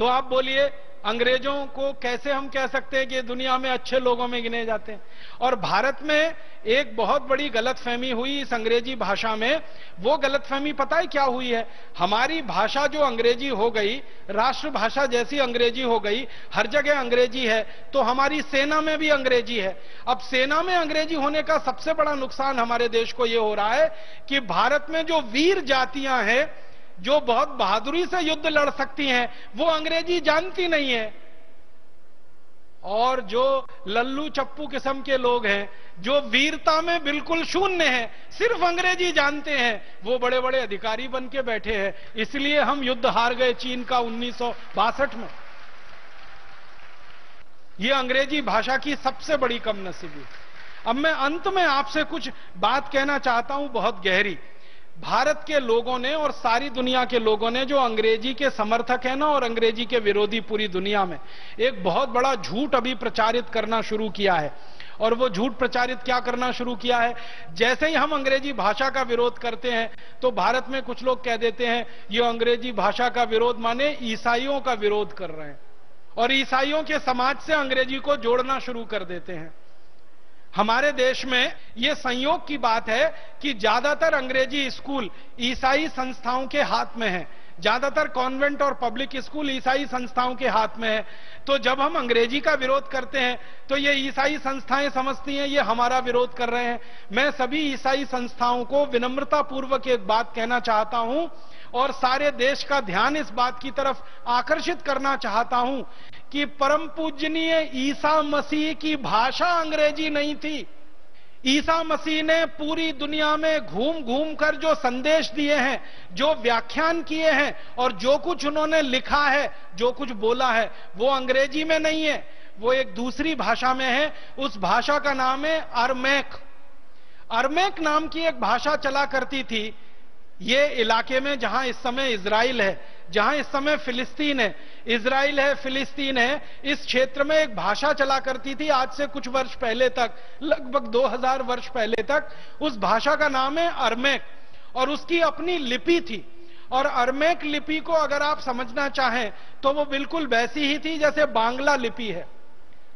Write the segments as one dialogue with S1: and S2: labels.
S1: तो आप बोलिए अंग्रेजों को कैसे हम कह सकते हैं कि दुनिया में अच्छे लोगों में गिने जाते हैं। और भारत में एक बहुत बड़ी गलतफहमी हुई इस अंग्रेजी भाषा में। वो गलतफहमी पता है क्या हुई है? हमारी भाषा जो अंग्रेजी हो गई, राष्ट्रभाषा जैसी अंग्रेजी हो गई, हर जगह अंग्रेजी है, तो हमारी सेना में भी अंग्रेजी है। अब सेना में अंग्रेजी होने का सबसे बड़ा नुकसान हमारे देश को यह हो रहा है कि भारत में जो वीर जातियां हैं, जो बहुत बहादुरी से युद्ध लड़ सकती हैं, वो अंग्रेजी जानती नहीं है। और जो लल्लू चप्पू किस्म के लोग हैं, जो वीरता में बिल्कुल शून्य हैं, सिर्फ अंग्रेजी जानते हैं, वो बड़े बड़े अधिकारी बन के बैठे हैं। इसलिए हम युद्ध हार गए चीन का 1962 में। ये अंग्रेजी भाषा की सबसे बड़ी कमनसीबी। अब मैं अंत में आपसे कुछ बात कहना चाहता हूं, बहुत गहरी। भारत के लोगों ने और सारी दुनिया के लोगों ने, जो अंग्रेजी के समर्थक हैं ना और अंग्रेजी के विरोधी पूरी दुनिया में, एक बहुत बड़ा झूठ अभी प्रचारित करना शुरू किया है। और वो झूठ प्रचारित क्या करना शुरू किया है? जैसे ही हम अंग्रेजी भाषा का विरोध करते हैं तो भारत में कुछ लोग कह देते हैं ये अंग्रेजी भाषा का विरोध माने ईसाइयों का विरोध कर रहे हैं, और ईसाइयों के समाज से अंग्रेजी को जोड़ना शुरू कर देते हैं। हमारे देश में यह संयोग की बात है कि ज्यादातर अंग्रेजी स्कूल ईसाई संस्थाओं के हाथ में है। ज्यादातर कॉन्वेंट और पब्लिक स्कूल ईसाई संस्थाओं के हाथ में है। तो जब हम अंग्रेजी का विरोध करते हैं तो ये ईसाई संस्थाएं समझती हैं ये हमारा विरोध कर रहे हैं। मैं सभी ईसाई संस्थाओं को विनम्रता पूर्वक एक बात कहना चाहता हूं और सारे देश का ध्यान इस बात की तरफ आकर्षित करना चाहता हूं कि परम पूजनीय ईसा मसीह की भाषा अंग्रेजी नहीं थी। ईसा मसीह ने पूरी दुनिया में घूम घूम कर जो संदेश दिए हैं, जो व्याख्यान किए हैं और जो कुछ उन्होंने लिखा है, जो कुछ बोला है, वो अंग्रेजी में नहीं है, वो एक दूसरी भाषा में है। उस भाषा का नाम है अरमैक। अरमैक नाम की एक भाषा चला करती थी ये इलाके में जहां इस समय इजराइल है, जहां इस समय फिलिस्तीन है। इजराइल है, फिलिस्तीन है, इस क्षेत्र में एक भाषा चला करती थी आज से कुछ वर्ष पहले तक, लगभग 2000 वर्ष पहले तक। उस भाषा का नाम है अरमैक और उसकी अपनी लिपि थी। और अरमैक लिपि को अगर आप समझना चाहें तो वो बिल्कुल वैसी ही थी जैसे बांग्ला लिपि है।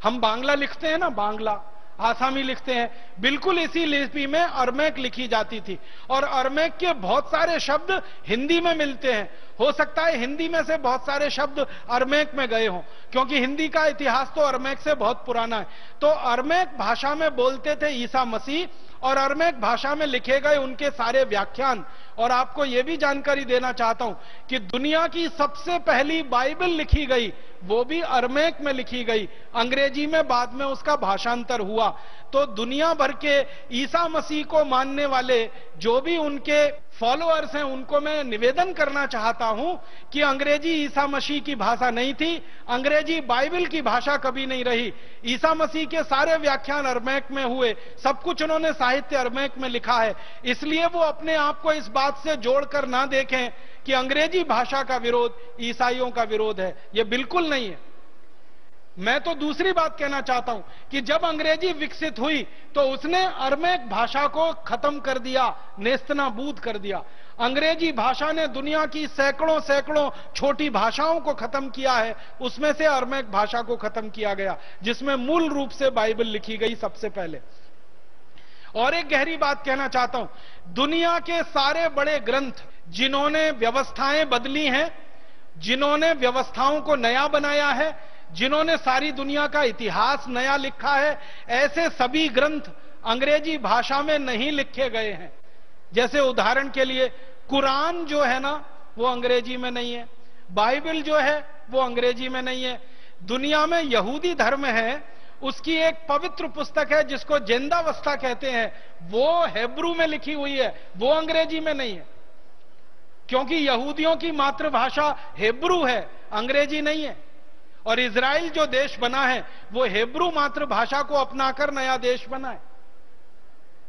S1: हम बांग्ला लिखते हैं ना, बांग्ला, आसामी लिखते हैं, बिल्कुल इसी लिपि में अरमैक लिखी जाती थी। और अरमैक के बहुत सारे शब्द हिंदी में मिलते हैं। हो सकता है हिंदी में से बहुत सारे शब्द अरमैक में गए हों, क्योंकि हिंदी का इतिहास तो अरमैक से बहुत पुराना है। तो अरमैक भाषा में बोलते थे ईसा मसीह और अरमैक भाषा में लिखे गए उनके सारे व्याख्यान। और आपको यह भी जानकारी देना चाहता हूं कि दुनिया की सबसे पहली बाइबल लिखी गई वो भी अरमैक में लिखी गई। अंग्रेजी में बाद में उसका भाषांतर हुआ। तो दुनिया भर के ईसा मसीह को मानने वाले जो भी उनके फॉलोअर्स हैं उनको मैं निवेदन करना चाहता हूं कि अंग्रेजी ईसा मसीह की भाषा नहीं थी, अंग्रेजी बाइबल की भाषा कभी नहीं रही। ईसा मसीह के सारे व्याख्यान अरमैक में हुए, सब कुछ उन्होंने साहित्य अरमैक में लिखा है। इसलिए वो अपने आप को इस बात से जोड़कर ना देखें कि अंग्रेजी भाषा का विरोध ईसाइयों का विरोध है, यह बिल्कुल नहीं है। मैं तो दूसरी बात कहना चाहता हूं कि जब अंग्रेजी विकसित हुई तो उसने अरमैक भाषा को खत्म कर दिया, नेस्तनाबूद कर दिया। अंग्रेजी भाषा ने दुनिया की सैकड़ों सैकड़ों छोटी भाषाओं को खत्म किया है, उसमें से अरमैक भाषा को खत्म किया गया, जिसमें मूल रूप से बाइबल लिखी गई सबसे पहले। और एक गहरी बात कहना चाहता हूं, दुनिया के सारे बड़े ग्रंथ जिन्होंने व्यवस्थाएं बदली हैं, जिन्होंने व्यवस्थाओं को नया बनाया है, जिन्होंने सारी दुनिया का इतिहास नया लिखा है, ऐसे सभी ग्रंथ अंग्रेजी भाषा में नहीं लिखे गए हैं। जैसे उदाहरण के लिए कुरान जो है ना वो अंग्रेजी में नहीं है, बाइबल जो है वो अंग्रेजी में नहीं है। दुनिया में यहूदी धर्म है, उसकी एक पवित्र पुस्तक है जिसको जिंदावस्था कहते हैं, वो हेब्रू में लिखी हुई है, वो अंग्रेजी में नहीं है। क्योंकि यहूदियों की मातृभाषा हेब्रू है, अंग्रेजी नहीं है। और इजराइल जो देश बना है वो हेब्रू मातृभाषा को अपनाकर नया देश बना है।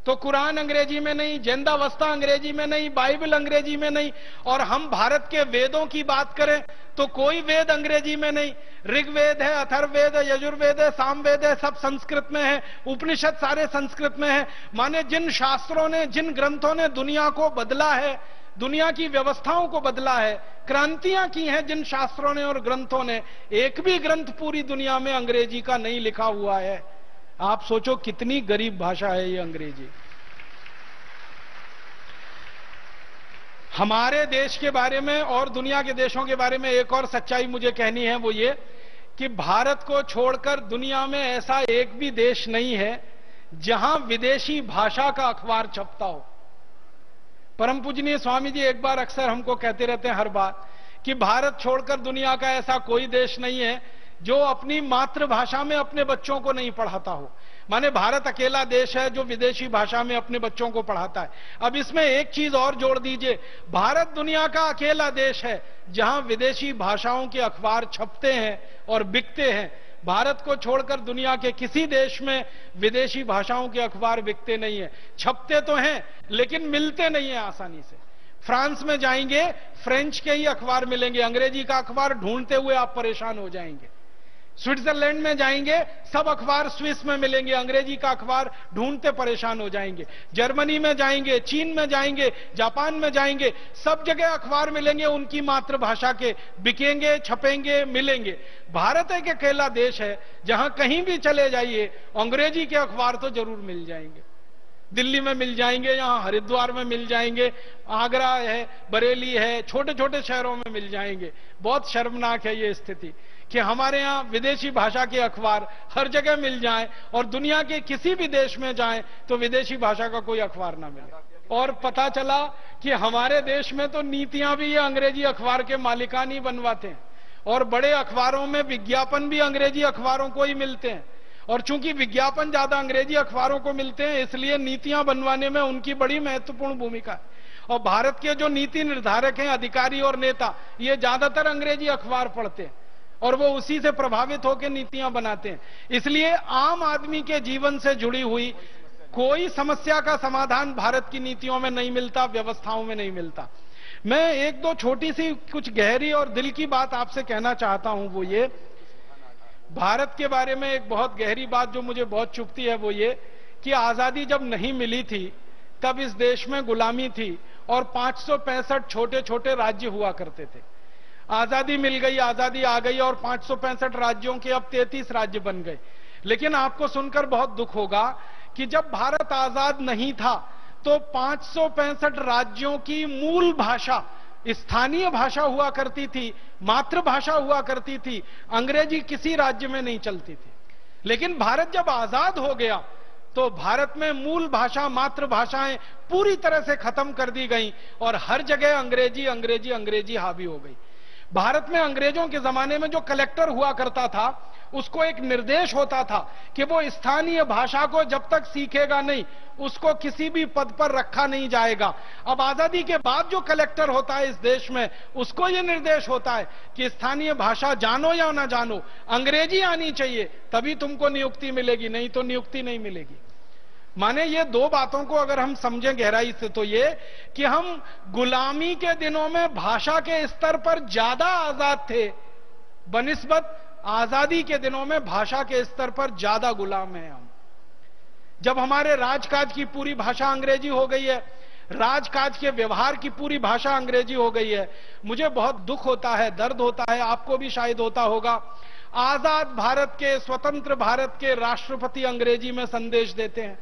S1: तो कुरान अंग्रेजी में नहीं, जिंदावस्था अंग्रेजी में नहीं, बाइबल अंग्रेजी में नहीं। और हम भारत के वेदों की बात करें तो कोई वेद अंग्रेजी में नहीं। ऋग्वेद है, अथर्ववेद है, यजुर्वेद है, सामवेद है, सब संस्कृत में है। उपनिषद सारे संस्कृत में है। माने जिन शास्त्रों ने, जिन ग्रंथों ने दुनिया को बदला है, दुनिया की व्यवस्थाओं को बदला है, क्रांतियां की हैं जिन शास्त्रों ने और ग्रंथों ने। एक भी ग्रंथ पूरी दुनिया में अंग्रेजी का नहीं लिखा हुआ है। आप सोचो कितनी गरीब भाषा है ये अंग्रेजी। हमारे देश के बारे में और दुनिया के देशों के बारे में एक और सच्चाई मुझे कहनी है, वो ये कि भारत को छोड़कर दुनिया में ऐसा एक भी देश नहीं है जहां विदेशी भाषा का अखबार छपता हो। परम पूजनीय स्वामी जी एक बार अक्सर हमको कहते रहते हैं हर बार कि भारत छोड़कर दुनिया का ऐसा कोई देश नहीं है जो अपनी मातृभाषा में अपने बच्चों को नहीं पढ़ाता हो। माने भारत अकेला देश है जो विदेशी भाषा में अपने बच्चों को पढ़ाता है। अब इसमें एक चीज और जोड़ दीजिए, भारत दुनिया का अकेला देश है जहां विदेशी भाषाओं के अखबार छपते हैं और बिकते हैं। भारत को छोड़कर दुनिया के किसी देश में विदेशी भाषाओं के अखबार बिकते नहीं है। छपते तो हैं लेकिन मिलते नहीं है आसानी से। फ्रांस में जाएंगे फ्रेंच के ही अखबार मिलेंगे, अंग्रेजी का अखबार ढूंढते हुए आप परेशान हो जाएंगे। स्विट्जरलैंड में जाएंगे सब अखबार स्विस में मिलेंगे, अंग्रेजी का अखबार ढूंढते परेशान हो जाएंगे। जर्मनी में जाएंगे, चीन में जाएंगे, जापान में जाएंगे, सब जगह अखबार मिलेंगे उनकी मातृभाषा के, बिकेंगे, छपेंगे, मिलेंगे। भारत एक अकेला देश है जहां कहीं भी चले जाइए अंग्रेजी के अखबार तो जरूर मिल जाएंगे। दिल्ली में मिल जाएंगे, यहां हरिद्वार में मिल जाएंगे, आगरा है, बरेली है, छोटे छोटे शहरों में मिल जाएंगे। बहुत शर्मनाक है ये स्थिति कि हमारे यहां विदेशी भाषा के अखबार हर जगह मिल जाएं और दुनिया के किसी भी देश में जाएं तो विदेशी भाषा का कोई अखबार ना मिले। और पता चला कि हमारे देश में तो नीतियां भी ये अंग्रेजी अखबार के मालिकान ही बनवाते हैं और बड़े अखबारों में विज्ञापन भी अंग्रेजी अखबारों को ही मिलते हैं। और चूंकि विज्ञापन ज्यादा अंग्रेजी अखबारों को मिलते हैं इसलिए नीतियां बनवाने में उनकी बड़ी महत्वपूर्ण भूमिका है। और भारत के जो नीति निर्धारक हैं, अधिकारी और नेता, ये ज्यादातर अंग्रेजी अखबार पढ़ते हैं और वो उसी से प्रभावित होकर नीतियां बनाते हैं। इसलिए आम आदमी के जीवन से जुड़ी हुई कोई समस्या का समाधान भारत की नीतियों में नहीं मिलता, व्यवस्थाओं में नहीं मिलता। मैं एक दो छोटी सी कुछ गहरी और दिल की बात आपसे कहना चाहता हूं, वो ये भारत के बारे में एक बहुत गहरी बात जो मुझे बहुत चुभती है, वो ये कि आजादी जब नहीं मिली थी तब इस देश में गुलामी थी और 565 छोटे छोटे राज्य हुआ करते थे। आजादी मिल गई, आजादी आ गई और 565 राज्यों के अब 33 राज्य बन गए। लेकिन आपको सुनकर बहुत दुख होगा कि जब भारत आजाद नहीं था तो 565 राज्यों की मूल भाषा स्थानीय भाषा हुआ करती थी, मातृभाषा हुआ करती थी, अंग्रेजी किसी राज्य में नहीं चलती थी। लेकिन भारत जब आजाद हो गया तो भारत में मूल भाषा, मातृभाषाएं पूरी तरह से खत्म कर दी गई और हर जगह अंग्रेजी अंग्रेजी अंग्रेजी हावी हो गई। भारत में अंग्रेजों के जमाने में जो कलेक्टर हुआ करता था उसको एक निर्देश होता था कि वो स्थानीय भाषा को जब तक सीखेगा नहीं उसको किसी भी पद पर रखा नहीं जाएगा। अब आजादी के बाद जो कलेक्टर होता है इस देश में उसको ये निर्देश होता है कि स्थानीय भाषा जानो या ना जानो, अंग्रेजी आनी चाहिए तभी तुमको नियुक्ति मिलेगी, नहीं तो नियुक्ति नहीं मिलेगी। माने ये दो बातों को अगर हम समझें गहराई से तो ये कि हम गुलामी के दिनों में भाषा के स्तर पर ज्यादा आजाद थे बनिस्बत आजादी के दिनों में भाषा के स्तर पर ज्यादा गुलाम हैं हम। जब हमारे राजकाज की पूरी भाषा अंग्रेजी हो गई है, राजकाज के व्यवहार की पूरी भाषा अंग्रेजी हो गई है, मुझे बहुत दुख होता है, दर्द होता है, आपको भी शायद होता होगा। आजाद भारत के, स्वतंत्र भारत के राष्ट्रपति अंग्रेजी में संदेश देते हैं,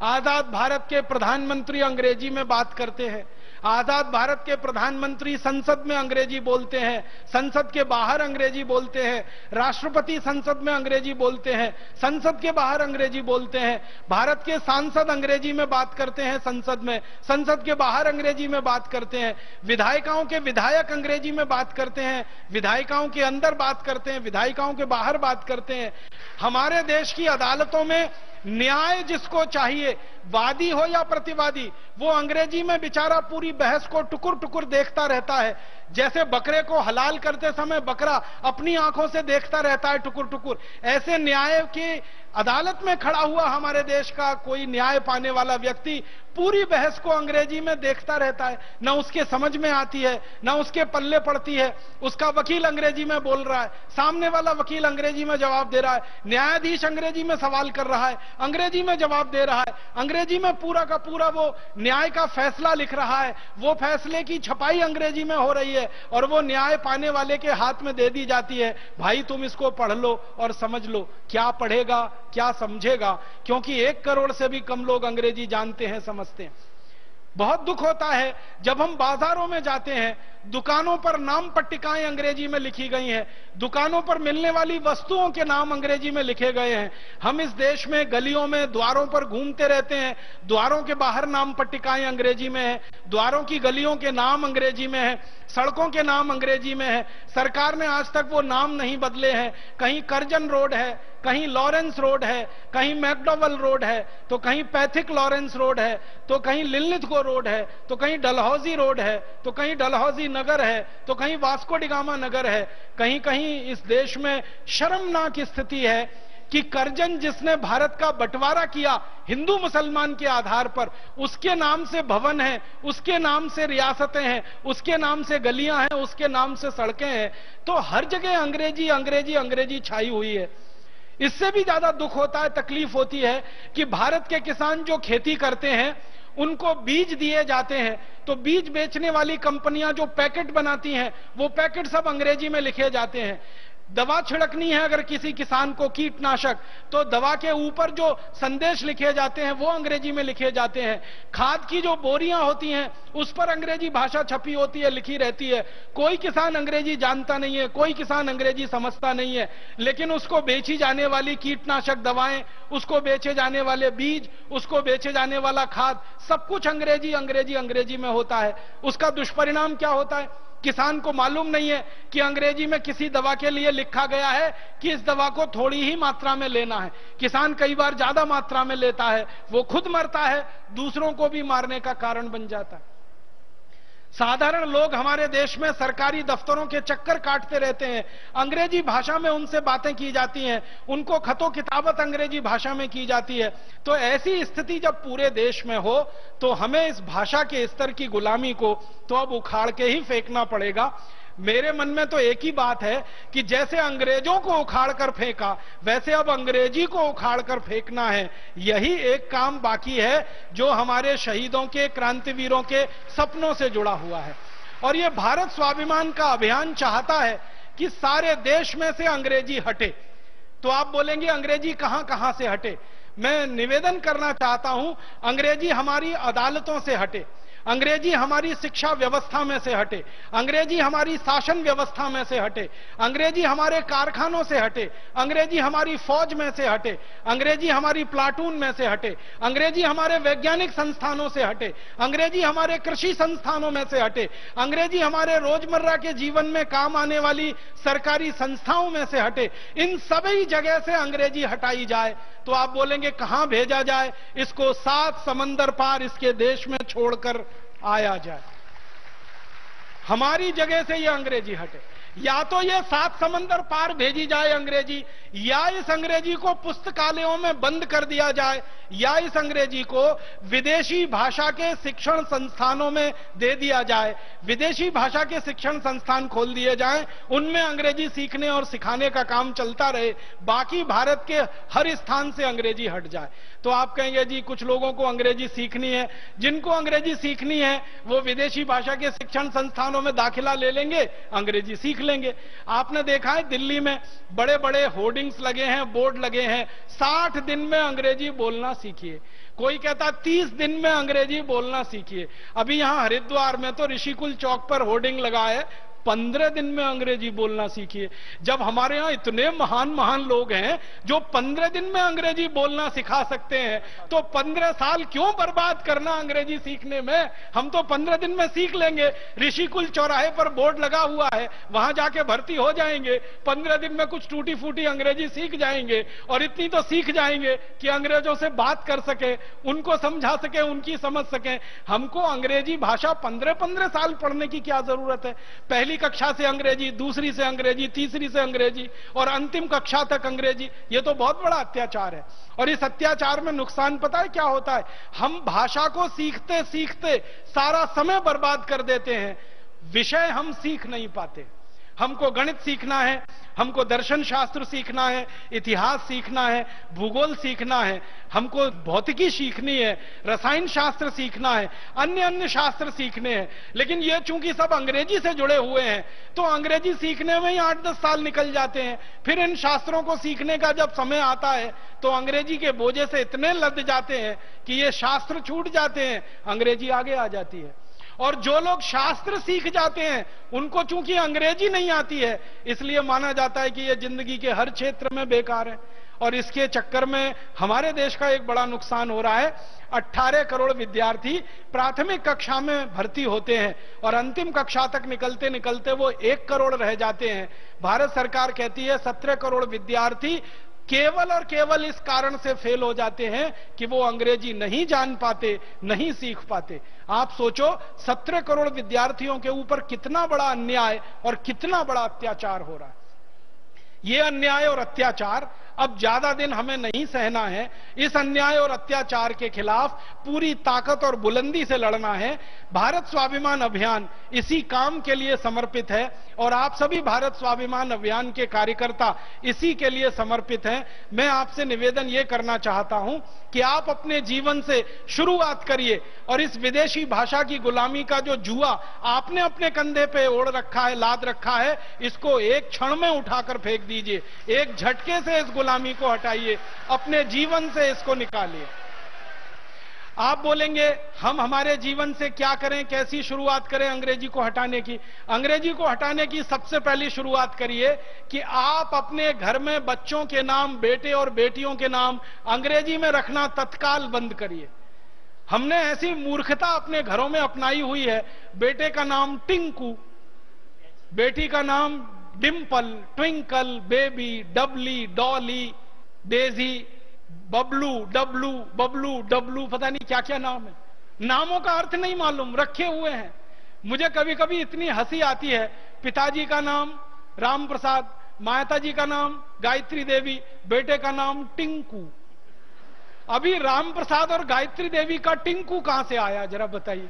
S1: आजाद भारत के प्रधानमंत्री अंग्रेजी में बात करते हैं, आजाद भारत के प्रधानमंत्री संसद में अंग्रेजी बोलते हैं, संसद के बाहर अंग्रेजी बोलते हैं, राष्ट्रपति संसद में अंग्रेजी बोलते हैं, संसद के बाहर अंग्रेजी बोलते हैं, भारत के सांसद अंग्रेजी में बात करते हैं संसद में, संसद के बाहर अंग्रेजी में बात करते हैं, विधायिकाओं के विधायक अंग्रेजी में बात करते हैं, विधायिकाओं के अंदर बात करते हैं, विधायिकाओं के बाहर बात करते हैं। हमारे देश की अदालतों में न्याय जिसको चाहिए, वादी हो या प्रतिवादी, वो अंग्रेजी में बेचारा पूरी बहस को टुकुर टुकुर देखता रहता है। जैसे बकरे को हलाल करते समय बकरा अपनी आंखों से देखता रहता है टुकुर टुकुर, ऐसे न्याय की अदालत में खड़ा हुआ हमारे देश का कोई न्याय पाने वाला व्यक्ति पूरी बहस को अंग्रेजी में देखता रहता है, ना उसके समझ में आती है, ना उसके पल्ले पड़ती है। उसका वकील अंग्रेजी में बोल रहा है, सामने वाला वकील अंग्रेजी में जवाब दे रहा है, न्यायाधीश अंग्रेजी में सवाल कर रहा है, अंग्रेजी में जवाब दे रहा है, अंग्रेजी में पूरा का पूरा वो न्याय का फैसला लिख रहा है, वो फैसले की छपाई अंग्रेजी में हो रही है और वो न्याय पाने वाले के हाथ में दे दी जाती है। भाई तुम इसको पढ़ लो और समझ लो। क्या पढ़ेगा, क्या समझेगा? क्योंकि 1 करोड़ से भी कम लोग अंग्रेजी जानते हैं, समझते हैं। बहुत दुख होता है जब हम बाजारों में जाते हैं, दुकानों पर नाम पट्टिकाएं अंग्रेजी में लिखी गई हैं, दुकानों पर मिलने वाली वस्तुओं के नाम अंग्रेजी में लिखे गए हैं। हम इस देश में गलियों में द्वारों पर घूमते रहते हैं, द्वारों के बाहर नाम पट्टिकाएं अंग्रेजी में है, द्वारों की गलियों के नाम अंग्रेजी में है, सड़कों के नाम अंग्रेजी में है। सरकार ने आज तक वो नाम नहीं बदले हैं। कहीं कर्जन रोड है, कहीं लॉरेंस रोड है, कहीं मैकडॉवल रोड है, तो कहीं पैथिक लॉरेंस रोड है, तो कहीं लिलिथगो रोड है, तो कहीं डलहौजी रोड है, तो कहीं डलहौजी नगर है, तो कहीं वास्को डिगामा नगर है। कहीं कहीं इस देश में शर्मनाक स्थिति है कि करजन जिसने भारत का बंटवारा किया हिंदू मुसलमान के आधार पर, उसके नाम से भवन है, उसके नाम से रियासतें हैं, उसके नाम से गलियां हैं, उसके नाम से सड़कें हैं। तो हर जगह अंग्रेजी अंग्रेजी अंग्रेजी छाई हुई है। इससे भी ज्यादा दुख होता है, तकलीफ होती है कि भारत के किसान जो खेती करते हैं उनको बीज दिए जाते हैं, तो बीज बेचने वाली कंपनियां जो पैकेट बनाती हैं वो पैकेट सब अंग्रेजी में लिखे जाते हैं। दवा छिड़कनी है अगर किसी किसान को कीटनाशक, तो दवा के ऊपर जो संदेश लिखे जाते हैं वो अंग्रेजी में लिखे जाते हैं। खाद की जो बोरियां होती हैं उस पर अंग्रेजी भाषा छपी होती है, लिखी रहती है। कोई किसान अंग्रेजी जानता नहीं है, कोई किसान अंग्रेजी समझता नहीं है, लेकिन उसको बेची जाने वाली कीटनाशक दवाएं, उसको बेचे जाने वाले बीज, उसको बेचे जाने वाला खाद, सब कुछ अंग्रेजी अंग्रेजी अंग्रेजी में होता है। उसका दुष्परिणाम क्या होता है? किसान को मालूम नहीं है कि अंग्रेजी में किसी दवा के लिए लिखा गया है कि इस दवा को थोड़ी ही मात्रा में लेना है। किसान कई बार ज्यादा मात्रा में लेता है, वो खुद मरता है, दूसरों को भी मारने का कारण बन जाता है। साधारण लोग हमारे देश में सरकारी दफ्तरों के चक्कर काटते रहते हैं, अंग्रेजी भाषा में उनसे बातें की जाती हैं, उनको खतो किताबत अंग्रेजी भाषा में की जाती है। तो ऐसी स्थिति जब पूरे देश में हो तो हमें इस भाषा के स्तर की गुलामी को तो अब उखाड़ के ही फेंकना पड़ेगा। मेरे मन में तो एक ही बात है कि जैसे अंग्रेजों को उखाड़ कर फेंका, वैसे अब अंग्रेजी को उखाड़ कर फेंकना है। यही एक काम बाकी है जो हमारे शहीदों के, क्रांतिवीरों के सपनों से जुड़ा हुआ है। और ये भारत स्वाभिमान का अभियान चाहता है कि सारे देश में से अंग्रेजी हटे। तो आप बोलेंगे अंग्रेजी कहां कहां से हटे? मैं निवेदन करना चाहता हूं, अंग्रेजी हमारी अदालतों से हटे, अंग्रेजी हमारी शिक्षा व्यवस्था में से हटे, अंग्रेजी हमारी शासन व्यवस्था में से हटे, अंग्रेजी हमारे कारखानों से हटे, अंग्रेजी हमारी फौज में से हटे, अंग्रेजी हमारी प्लाटून में से हटे, अंग्रेजी हमारे वैज्ञानिक संस्थानों से हटे, अंग्रेजी हमारे कृषि संस्थानों में से हटे, अंग्रेजी हमारे रोजमर्रा के जीवन में काम आने वाली सरकारी संस्थाओं में से हटे। इन सभी जगह से अंग्रेजी हटाई जाए। तो आप बोलेंगे कहां भेजा जाए? इसको 7 समंदर पार इसके देश में छोड़कर आया जाए। हमारी जगह से यह अंग्रेजी हटे। या तो यह 7 समंदर पार भेजी जाए अंग्रेजी, या इस अंग्रेजी को पुस्तकालयों में बंद कर दिया जाए, या इस अंग्रेजी को विदेशी भाषा के शिक्षण संस्थानों में दे दिया जाए। विदेशी भाषा के शिक्षण संस्थान खोल दिए जाएं, उनमें अंग्रेजी सीखने और सिखाने का काम चलता रहे, बाकी भारत के हर स्थान से अंग्रेजी हट जाए। तो आप कहेंगे जी कुछ लोगों को अंग्रेजी सीखनी है, जिनको अंग्रेजी सीखनी है वो विदेशी भाषा के शिक्षण संस्थानों में दाखिला ले लेंगे, अंग्रेजी सीख लेंगे। आपने देखा है दिल्ली में बड़े बड़े होर्डिंग्स लगे हैं, बोर्ड लगे हैं, 60 दिन में अंग्रेजी बोलना सीखिए। कोई कहता 30 दिन में अंग्रेजी बोलना सीखिए। अभी यहां हरिद्वार में तो ऋषिकुल चौक पर होर्डिंग लगा है, 15 दिन में अंग्रेजी बोलना सीखिए। जब हमारे यहां इतने महान महान लोग हैं जो 15 दिन में अंग्रेजी बोलना सिखा सकते हैं, तो 15 साल क्यों बर्बाद करना अंग्रेजी सीखने में? हम तो 15 दिन में सीख लेंगे। ऋषिकुल चौराहे पर बोर्ड लगा हुआ है, वहां जाके भर्ती हो जाएंगे, 15 दिन में कुछ टूटी फूटी अंग्रेजी सीख जाएंगे, और इतनी तो सीख जाएंगे कि अंग्रेजों से बात कर सके, उनको समझा सके, उनकी समझ सके। हमको अंग्रेजी भाषा 15-15 साल पढ़ने की क्या जरूरत है? पहली कक्षा से अंग्रेजी, दूसरी से अंग्रेजी, तीसरी से अंग्रेजी, और अंतिम कक्षा तक अंग्रेजी। यह तो बहुत बड़ा अत्याचार है। और इस अत्याचार में नुकसान पता है क्या होता है? हम भाषा को सीखते सीखते सारा समय बर्बाद कर देते हैं, विषय हम सीख नहीं पाते। हमको गणित सीखना है, हमको दर्शन शास्त्र सीखना है, इतिहास सीखना है, भूगोल सीखना है, हमको भौतिकी सीखनी है, रसायन शास्त्र सीखना है, अन्य अन्य शास्त्र सीखने हैं। लेकिन ये चूंकि सब अंग्रेजी से जुड़े हुए हैं, तो अंग्रेजी सीखने में ही 8-10 साल निकल जाते हैं। फिर इन शास्त्रों को सीखने का जब समय आता है तो अंग्रेजी के बोझे से इतने लद जाते हैं कि ये शास्त्र छूट जाते हैं, अंग्रेजी आगे आ जाती है। और जो लोग शास्त्र सीख जाते हैं उनको चूंकि अंग्रेजी नहीं आती है, इसलिए माना जाता है कि ये जिंदगी के हर क्षेत्र में बेकार है। और इसके चक्कर में हमारे देश का एक बड़ा नुकसान हो रहा है। 18 करोड़ विद्यार्थी प्राथमिक कक्षा में भर्ती होते हैं और अंतिम कक्षा तक निकलते निकलते वो 1 करोड़ रह जाते हैं। भारत सरकार कहती है 17 करोड़ विद्यार्थी केवल और केवल इस कारण से फेल हो जाते हैं कि वो अंग्रेजी नहीं जान पाते, नहीं सीख पाते। आप सोचो 17 करोड़ विद्यार्थियों के ऊपर कितना बड़ा अन्याय और कितना बड़ा अत्याचार हो रहा है। ये अन्याय और अत्याचार अब ज्यादा दिन हमें नहीं सहना है। इस अन्याय और अत्याचार के खिलाफ पूरी ताकत और बुलंदी से लड़ना है। भारत स्वाभिमान अभियान इसी काम के लिए समर्पित है और आप सभी भारत स्वाभिमान अभियान के कार्यकर्ता इसी के लिए समर्पित हैं। मैं आपसे निवेदन यह करना चाहता हूं कि आप अपने जीवन से शुरुआत करिए और इस विदेशी भाषा की गुलामी का जो जुआ आपने अपने कंधे पे ओढ़ रखा है, लाद रखा है, इसको एक क्षण में उठाकर फेंक दीजिए। एक झटके से इस गुलामी को हटाइए, अपने जीवन से इसको निकालिए। आप बोलेंगे हम हमारे जीवन से क्या करें, कैसी शुरुआत करें अंग्रेजी को हटाने की? अंग्रेजी को हटाने की सबसे पहली शुरुआत करिए कि आप अपने घर में बच्चों के नाम, बेटे और बेटियों के नाम अंग्रेजी में रखना तत्काल बंद करिए। हमने ऐसी मूर्खता अपने घरों में अपनाई हुई है। बेटे का नाम टिंकू, बेटी का नाम Dimple, Twinkle, Baby, Dabli, Dolly, Daisy, Bablu, Dablu, Bablu, Dablu, पता नहीं क्या क्या नाम है। नामों का अर्थ नहीं मालूम, रखे हुए हैं। मुझे कभी कभी इतनी हंसी आती है। पिताजी का नाम राम प्रसाद, माताजी का नाम गायत्री देवी, बेटे का नाम टिंकू। अभी राम प्रसाद और गायत्री देवी का टिंकू कहां से आया, जरा बताइए।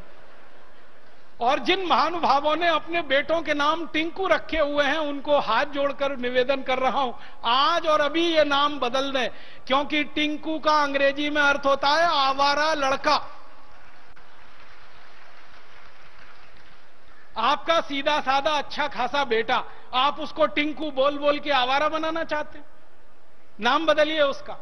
S1: और जिन महानुभावों ने अपने बेटों के नाम टिंकू रखे हुए हैं, उनको हाथ जोड़कर निवेदन कर रहा हूं, आज और अभी ये नाम बदल दें, क्योंकि टिंकू का अंग्रेजी में अर्थ होता है आवारा लड़का। आपका सीधा साधा अच्छा खासा बेटा, आप उसको टिंकू बोल बोल के आवारा बनाना चाहते हैं? नाम बदलिए उसका।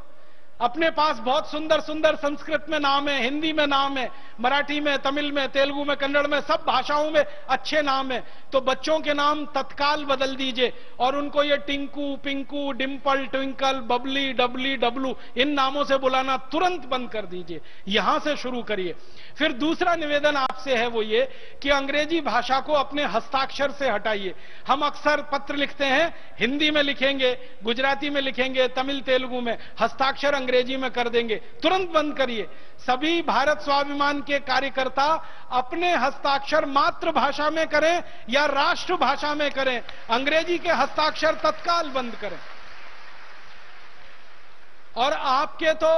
S1: अपने पास बहुत सुंदर सुंदर संस्कृत में नाम है, हिंदी में नाम है, मराठी में, तमिल में, तेलुगु में, कन्नड़ में, सब भाषाओं में अच्छे नाम है। तो बच्चों के नाम तत्काल बदल दीजिए और उनको ये टिंकू, पिंकू, डिंपल, ट्विंकल, बबली, डबली, डबलू इन नामों से बुलाना तुरंत बंद कर दीजिए। यहां से शुरू करिए। फिर दूसरा निवेदन आपसे है वो ये कि अंग्रेजी भाषा को अपने हस्ताक्षर से हटाइए। हम अक्सर पत्र लिखते हैं, हिंदी में लिखेंगे, गुजराती में लिखेंगे, तमिल तेलुगु में, हस्ताक्षर अंग्रेजी में कर देंगे। तुरंत बंद करिए। सभी भारत स्वाभिमान के कार्यकर्ता अपने हस्ताक्षर मातृभाषा में करें या राष्ट्रभाषा में करें, अंग्रेजी के हस्ताक्षर तत्काल बंद करें। और आपके तो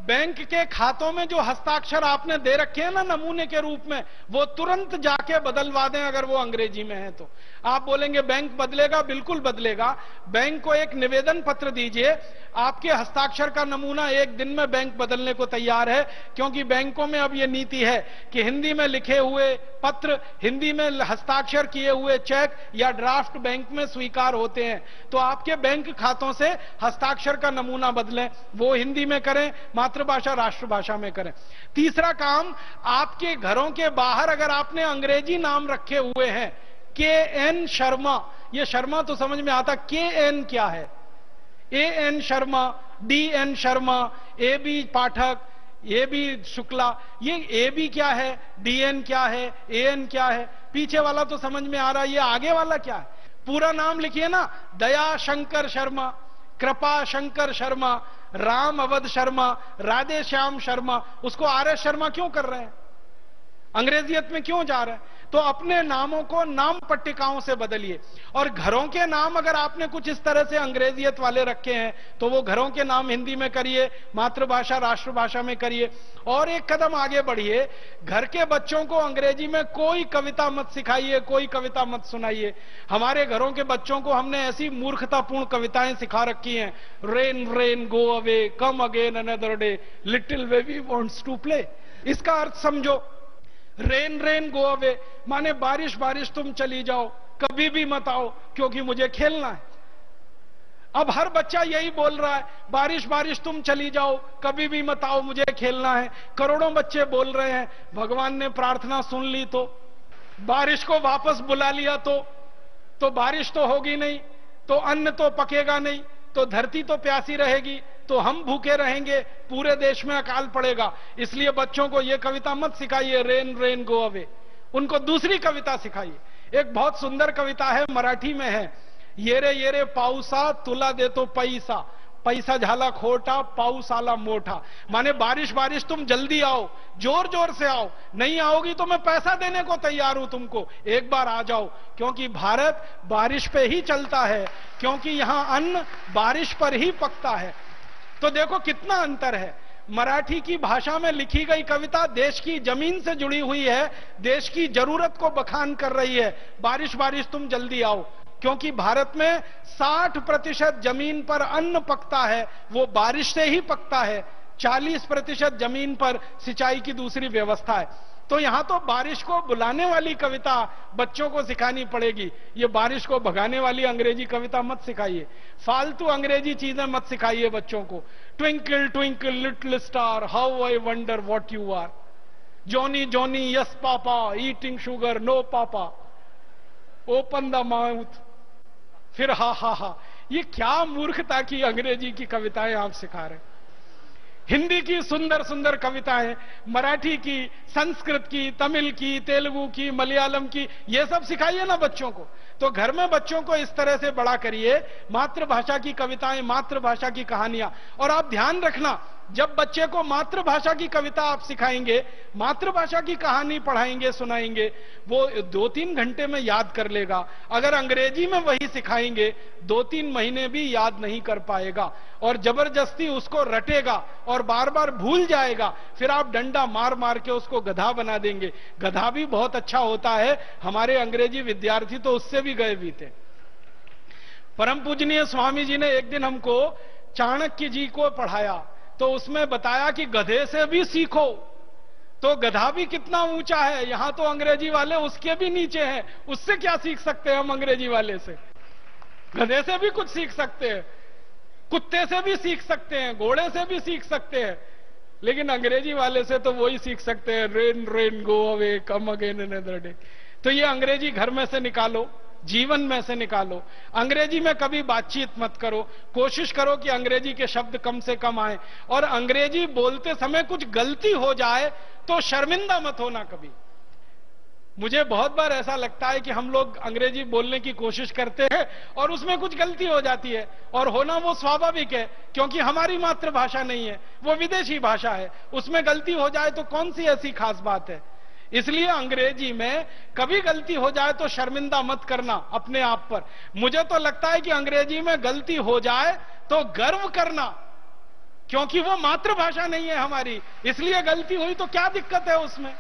S1: बैंक के खातों में जो हस्ताक्षर आपने दे रखे हैं ना नमूने के रूप में, वो तुरंत जाके बदलवा दें अगर वो अंग्रेजी में है तो। आप बोलेंगे बैंक बदलेगा, बिल्कुल बदलेगा। बैंक को एक निवेदन पत्र दीजिए, आपके हस्ताक्षर का नमूना एक दिन में बैंक बदलने को तैयार है, क्योंकि बैंकों में अब यह नीति है कि हिंदी में लिखे हुए पत्र, हिंदी में हस्ताक्षर किए हुए चेक या ड्राफ्ट बैंक में स्वीकार होते हैं। तो आपके बैंक खातों से हस्ताक्षर का नमूना बदलें, वो हिंदी में करें, मातृभाषा राष्ट्रभाषा में करें। तीसरा काम, आपके घरों के बाहर अगर आपने अंग्रेजी नाम रखे हुए हैं, KN शर्मा, ये शर्मा तो समझ में आता, KN क्या है? AN Sharma, DN Sharma, AB Pathak, AB Shukla, ये AB क्या है, DN क्या है, AN क्या है? पीछे वाला तो समझ में आ रहा है, ये आगे वाला क्या है? पूरा नाम लिखिए ना, दया शंकर शर्मा, कृपा शंकर शर्मा, राम अवध शर्मा, राधे श्याम शर्मा। उसको RS शर्मा क्यों कर रहे हैं? अंग्रेजियत में क्यों जा रहे हैं? तो अपने नामों को नाम पट्टिकाओं से बदलिए। और घरों के नाम अगर आपने कुछ इस तरह से अंग्रेजियत वाले रखे हैं तो वो घरों के नाम हिंदी में करिए, मातृभाषा राष्ट्रभाषा में करिए। और एक कदम आगे बढ़िए, घर के बच्चों को अंग्रेजी में कोई कविता मत सिखाइए, कोई कविता मत सुनाइए। हमारे घरों के बच्चों को हमने ऐसी मूर्खतापूर्ण कविताएं सिखा रखी हैं, rain rain go away, come again another day, little baby wants to play. इसका अर्थ समझो, रेन रेन गो अवे माने बारिश बारिश तुम चली जाओ, कभी भी मत आओ क्योंकि मुझे खेलना है। अब हर बच्चा यही बोल रहा है, बारिश बारिश तुम चली जाओ, कभी भी मत आओ, मुझे खेलना है। करोड़ों बच्चे बोल रहे हैं। भगवान ने प्रार्थना सुन ली तो, बारिश को वापस बुला लिया तो बारिश तो होगी नहीं, तो अन्न तो पकेगा नहीं, तो धरती तो प्यासी रहेगी, तो हम भूखे रहेंगे, पूरे देश में अकाल पड़ेगा। इसलिए बच्चों को यह कविता मत सिखाइए, रेन रेन गो अवे। उनको दूसरी कविता सिखाइए। एक बहुत सुंदर कविता है, मराठी में है, ये रे पाऊसा तुला देतो पैसा, पैसा झाला खोटा पाऊस आला मोठा। माने बारिश बारिश तुम जल्दी आओ, जोर जोर से आओ, नहीं आओगी तो मैं पैसा देने को तैयार हूं तुमको, एक बार आ जाओ। क्योंकि भारत बारिश पे ही चलता है, क्योंकि यहां अन्न बारिश पर ही पकता है। तो देखो कितना अंतर है। मराठी की भाषा में लिखी गई कविता देश की जमीन से जुड़ी हुई है, देश की जरूरत को बखान कर रही है। बारिश बारिश तुम जल्दी आओ, क्योंकि भारत में 60% जमीन पर अन्न पकता है, वो बारिश से ही पकता है। 40% जमीन पर सिंचाई की दूसरी व्यवस्था है। तो यहां तो बारिश को बुलाने वाली कविता बच्चों को सिखानी पड़ेगी, ये बारिश को भगाने वाली अंग्रेजी कविता मत सिखाइए। फालतू अंग्रेजी चीजें मत सिखाइए बच्चों को। Twinkle twinkle little star how I wonder what you are, Johnny Johnny yes papa, eating sugar no papa, open the mouth, फिर हा हा हा। ये क्या मूर्खता की अंग्रेजी की कविताएं आप सिखा रहे हैं। हिंदी की सुंदर सुंदर कविताएं, मराठी की, संस्कृत की, तमिल की, तेलुगु की, मलयालम की, ये सब सिखाइए ना बच्चों को। तो घर में बच्चों को इस तरह से बड़ा करिए, मातृभाषा की कविताएं, मातृभाषा की कहानियां। और आप ध्यान रखना, जब बच्चे को मातृभाषा की कविता आप सिखाएंगे, मातृभाषा की कहानी पढ़ाएंगे, सुनाएंगे, वो 2-3 घंटे में याद कर लेगा। अगर अंग्रेजी में वही सिखाएंगे 2-3 महीने भी याद नहीं कर पाएगा, और जबरदस्ती उसको रटेगा और बार बार भूल जाएगा। फिर आप डंडा मार मार के उसको गधा बना देंगे। गधा भी बहुत अच्छा होता है, हमारे अंग्रेजी विद्यार्थी तो उससे भी गए भी थे। परम पूजनीय स्वामी जी ने एक दिन हमको चाणक्य जी को पढ़ाया, तो उसमें बताया कि गधे से भी सीखो। तो गधा भी कितना ऊंचा है, यहां तो अंग्रेजी वाले उसके भी नीचे हैं। उससे क्या सीख सकते हैं हम अंग्रेजी वाले से? गधे से भी कुछ सीख सकते हैं, कुत्ते से भी सीख सकते हैं, घोड़े से भी सीख सकते हैं, लेकिन अंग्रेजी वाले से तो वही सीख सकते हैं, rain rain go away come again another day. तो ये अंग्रेजी घर में से निकालो, जीवन में से निकालो। अंग्रेजी में कभी बातचीत मत करो, कोशिश करो कि अंग्रेजी के शब्द कम से कम आए। और अंग्रेजी बोलते समय कुछ गलती हो जाए तो शर्मिंदा मत होना कभी। मुझे बहुत बार ऐसा लगता है कि हम लोग अंग्रेजी बोलने की कोशिश करते हैं और उसमें कुछ गलती हो जाती है, और होना वो स्वाभाविक है, क्योंकि हमारी मातृभाषा नहीं है, वो विदेशी भाषा है। उसमें गलती हो जाए तो कौन सी ऐसी खास बात है। इसलिए अंग्रेजी में कभी गलती हो जाए तो शर्मिंदा मत करना अपने आप पर। मुझे तो लगता है कि अंग्रेजी में गलती हो जाए तो गर्व करना, क्योंकि वो मातृभाषा नहीं है हमारी, इसलिए गलती हुई तो क्या दिक्कत है उसमें।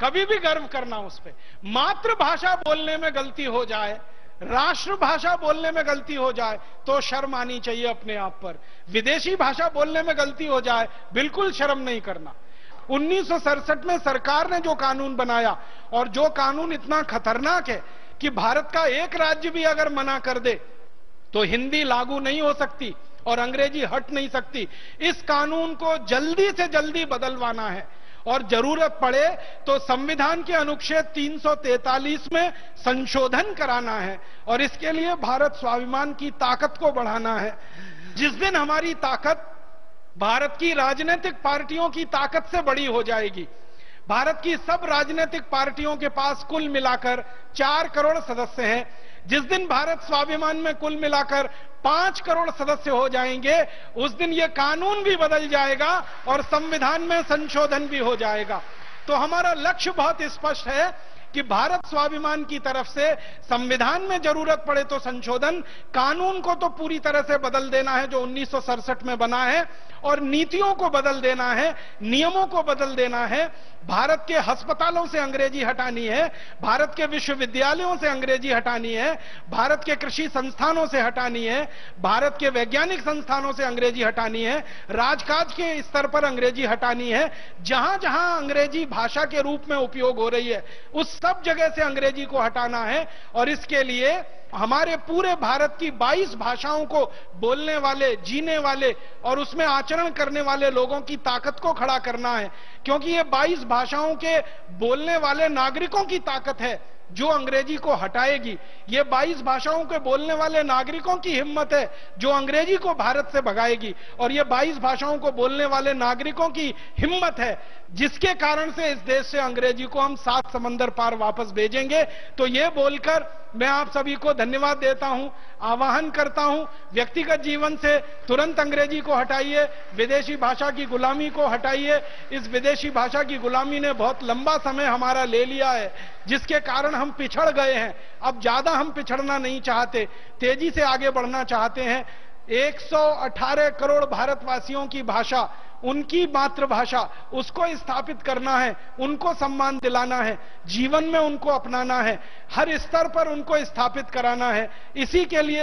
S1: कभी भी गर्व करना उस पर। मातृभाषा बोलने में गलती हो जाए, राष्ट्रभाषा बोलने में गलती हो जाए तो शर्म आनी चाहिए अपने आप पर। विदेशी भाषा बोलने में गलती हो जाए बिल्कुल शर्म नहीं करना। 1967 में सरकार ने जो कानून बनाया, और जो कानून इतना खतरनाक है कि भारत का एक राज्य भी अगर मना कर दे तो हिंदी लागू नहीं हो सकती और अंग्रेजी हट नहीं सकती। इस कानून को जल्दी से जल्दी बदलवाना है और जरूरत पड़े तो संविधान के अनुच्छेद 343 में संशोधन कराना है और इसके लिए भारत स्वाभिमान की ताकत को बढ़ाना है। जिस दिन हमारी ताकत भारत की राजनीतिक पार्टियों की ताकत से बड़ी हो जाएगी, भारत की सब राजनीतिक पार्टियों के पास कुल मिलाकर 4 करोड़ सदस्य हैं, जिस दिन भारत स्वाभिमान में कुल मिलाकर 5 करोड़ सदस्य हो जाएंगे, उस दिन यह कानून भी बदल जाएगा और संविधान में संशोधन भी हो जाएगा। तो हमारा लक्ष्य बहुत स्पष्ट है कि भारत स्वाभिमान की तरफ से संविधान में जरूरत पड़े तो संशोधन, कानून को तो पूरी तरह से बदल देना है जो 1967 में बना है, और नीतियों को बदल देना है, नियमों को बदल देना है। भारत के अस्पतालों से अंग्रेजी हटानी है, भारत के विश्वविद्यालयों से अंग्रेजी हटानी है, भारत के कृषि संस्थानों से हटानी है, भारत के वैज्ञानिक संस्थानों से अंग्रेजी हटानी है, राजकाज के स्तर पर अंग्रेजी हटानी है। जहां जहां अंग्रेजी भाषा के रूप में उपयोग हो रही है उस सब जगह से अंग्रेजी को हटाना है और इसके लिए हमारे पूरे भारत की 22 भाषाओं को बोलने वाले, जीने वाले और उसमें आचरण करने वाले लोगों की ताकत को खड़ा करना है, क्योंकि ये 22 भाषाओं के बोलने वाले नागरिकों की ताकत है जो अंग्रेजी को हटाएगी। ये 22 भाषाओं के बोलने वाले नागरिकों की हिम्मत है जो अंग्रेजी को भारत से भगाएगी, और ये 22 भाषाओं को बोलने वाले नागरिकों की हिम्मत है जिसके कारण से इस देश से अंग्रेजी को हम 7 समंदर पार वापस भेजेंगे। तो ये बोलकर मैं आप सभी को धन्यवाद देता हूं, आह्वान करता हूं, व्यक्तिगत जीवन से तुरंत अंग्रेजी को हटाइए, विदेशी भाषा की गुलामी को हटाइए। इस विदेशी भाषा की गुलामी ने बहुत लंबा समय हमारा ले लिया है, जिसके कारण हम पिछड़ गए हैं। अब ज्यादा हम पिछड़ना नहीं चाहते, तेजी से आगे बढ़ना चाहते हैं। 118 करोड़ भारतवासियों की भाषा, उनकी मातृभाषा, उसको स्थापित करना है, उनको सम्मान दिलाना है, जीवन में उनको अपनाना है, हर स्तर पर उनको स्थापित कराना है। इसी के लिए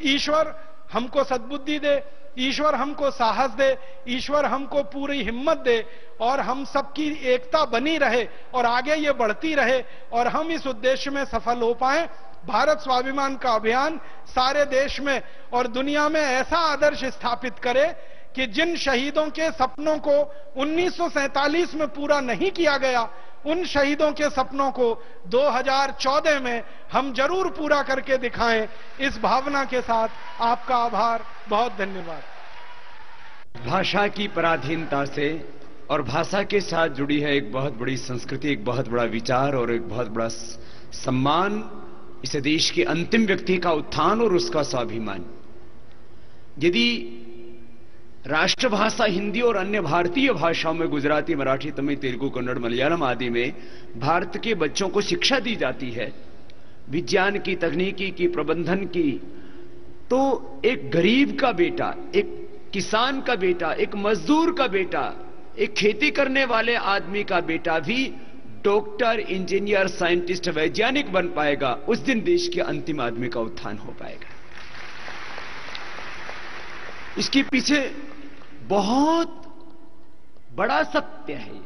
S1: ईश्वर हमको सद्बुद्धि दे, ईश्वर हमको साहस दे, ईश्वर हमको पूरी हिम्मत दे और हम सबकी एकता बनी रहे और आगे ये बढ़ती रहे और हम इस उद्देश्य में सफल हो पाएं। भारत स्वाभिमान का अभियान सारे देश में और दुनिया में ऐसा आदर्श स्थापित करे कि जिन शहीदों के सपनों को 1947 में पूरा नहीं किया गया, उन शहीदों के सपनों को 2014 में हम जरूर पूरा करके दिखाएं। इस भावना के साथ आपका आभार, बहुत धन्यवाद।
S2: भाषा की पराधीनता से और भाषा के साथ जुड़ी है एक बहुत बड़ी संस्कृति, एक बहुत बड़ा विचार और एक बहुत बड़ा सम्मान, इस देश के अंतिम व्यक्ति का उत्थान और उसका स्वाभिमान। यदि राष्ट्रभाषा हिंदी और अन्य भारतीय भाषाओं में, गुजराती, मराठी, तमिल, तेलुगु, कन्नड़, मलयालम आदि में भारत के बच्चों को शिक्षा दी जाती है, विज्ञान की, तकनीकी की, प्रबंधन की, तो एक गरीब का बेटा, एक किसान का बेटा, एक मजदूर का बेटा, एक खेती करने वाले आदमी का बेटा भी डॉक्टर, इंजीनियर, साइंटिस्ट, वैज्ञानिक बन पाएगा। उस दिन देश के अंतिम आदमी का उत्थान हो पाएगा। इसके पीछे बहुत बड़ा सत्य है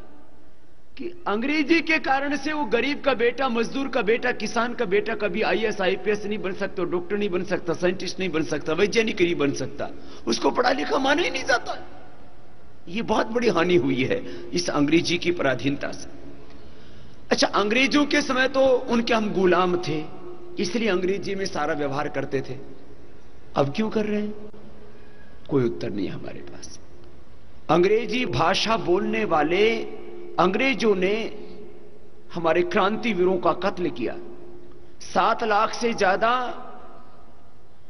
S2: कि अंग्रेजी के कारण से वो गरीब का बेटा, मजदूर का बेटा, किसान का बेटा कभी IAS, IPS नहीं बन सकता, डॉक्टर नहीं बन सकता, साइंटिस्ट नहीं बन सकता, वैज्ञानिक नहीं बन सकता, उसको पढ़ा लिखा माना ही नहीं जाता। ये बहुत बड़ी हानि हुई है इस अंग्रेजी की पराधीनता से। अच्छा, अंग्रेजों के समय तो उनके हम गुलाम थे, इसलिए अंग्रेजी में सारा व्यवहार करते थे। अब क्यों कर रहे हैं? कोई उत्तर नहीं है हमारे पास। अंग्रेजी भाषा बोलने वाले अंग्रेजों ने हमारे क्रांतिवीरों का कत्ल किया। 7 लाख से ज्यादा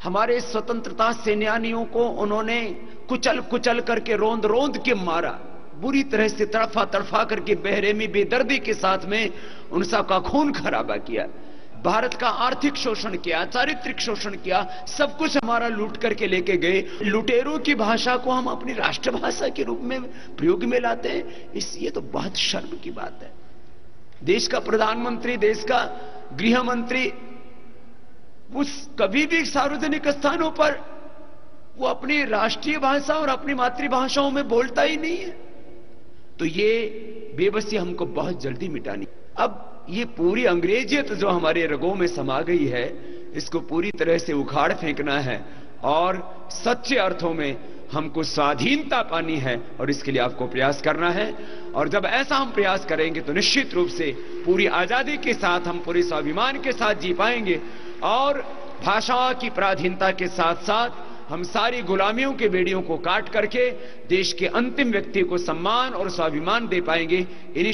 S2: हमारे स्वतंत्रता सेनानियों को उन्होंने कुचल कुचल करके, रोंद रोंद के मारा, बुरी तरह से तड़फा तड़फा करके, बेरहमी, बेदर्दी के साथ में उन सबका खून खराबा किया। भारत का आर्थिक शोषण किया, चारित्रिक शोषण किया, सब कुछ हमारा लूट करके लेके गए। लुटेरों की भाषा को हम अपनी राष्ट्रभाषा के रूप में प्रयोग में लाते हैं, ये तो बहुत शर्म की बात है। देश का प्रधानमंत्री, देश का गृह मंत्री उस कभी भी सार्वजनिक स्थानों पर वो अपनी राष्ट्रीय भाषा और अपनी मातृभाषाओं में बोलता ही नहीं है। तो ये बेबसी हमको बहुत जल्दी मिटानी। अब ये पूरी अंग्रेजियत जो हमारे रगों में समा गई है, इसको पूरी तरह से उखाड़ फेंकना है और सच्चे अर्थों में हमको स्वाधीनता पानी है और इसके लिए आपको प्रयास करना है। और जब ऐसा हम प्रयास करेंगे तो निश्चित रूप से पूरी आजादी के साथ हम पूरे स्वाभिमान के साथ जी पाएंगे और भाषा की पराधीनता के साथ साथ हम सारी गुलामियों के बेड़ियों को काट करके देश के अंतिम व्यक्ति को सम्मान और स्वाभिमान दे पाएंगे। इन्हीं